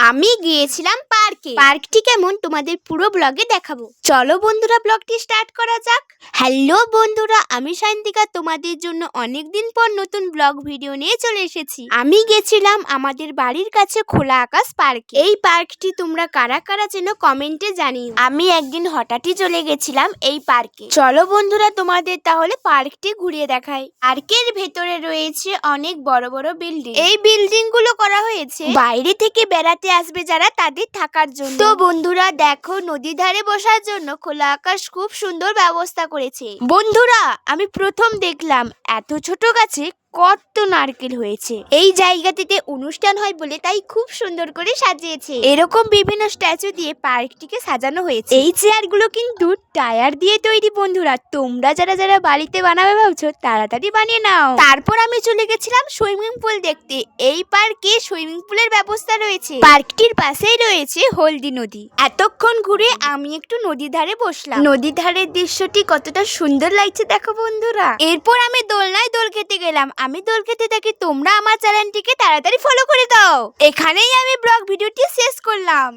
আমি গিয়েছিলাম পার্কে। পার্কটি কেমন তোমাদের পুরো ব্লগে দেখাবো। চলো বন্ধুরা ব্লগটি স্টার্ট করা যাক। হ্যালো বন্ধুরা, আমি শান্তিকা তোমাদের জন্য অনেকদিন পর নতুন ব্লগ ভিডিও নিয়ে চলে এসেছি। আমি গেছিলাম আমাদের বাড়ির কাছে খোলা আকাশ পার্কে। এই পার্কটি তোমরা কারা কারা চেনো কমেন্টে জানিও। আমি একদিন হঠাৎই চলে গেছিলাম এই পার্কে। চলো বন্ধুরা তোমাদের তাহলে পার্কটি ঘুরিয়ে দেখাই। পার্কের ভেতরে রয়েছে অনেক বড় বড় বিল্ডিং। এই বিল্ডিং গুলো করা হয়েছে বাইরে থেকে বেড়াতে আসবে যারা তাদের থাকার জন্য। তো বন্ধুরা দেখো, নদীর ধারে বসার জন্য খোলা আকাশ খুব সুন্দর ব্যবস্থা করেছে। বন্ধুরা আমি প্রথম দেখলাম এত ছোট গাছে কত নারকেল হয়েছে। এই জায়গাটিতে অনুষ্ঠান হয় বলে তাই খুব সুন্দর করে সাজিয়েছে। এরকম বিভিন্ন স্ট্যাচু দিয়ে পার্কটিকে সাজানো হয়েছে। এই চেয়ারগুলো কিন্তু টায়ার দিয়ে তৈরি। বন্ধুরা তোমরা যারা যারা বাড়িতে বানাবে ভাবছো তাড়াতাড়ি বানিয়ে নাও। তারপর আমি চলে গেছিলাম সুইমিং পুল দেখতে। এই পার্কে সুইমিং পুলের ব্যবস্থা রয়েছে। পার্কটির পাশেই রয়েছে হলদি নদী। এতক্ষণ ঘুরে আমি একটু নদীর ধারে বসলাম। নদীর ধারের দৃশ্যটি কতটা সুন্দর লাগছে দেখো বন্ধুরা। এরপর আমি দোলনায় দোল খেতে গেলাম। আমি দোল খেতে থাকি, তোমরা আমার চ্যানেলটিকে তাড়াতাড়ি ফলো করে দাও। এখানেই আমি ব্লগ ভিডিওটি শেষ করলাম।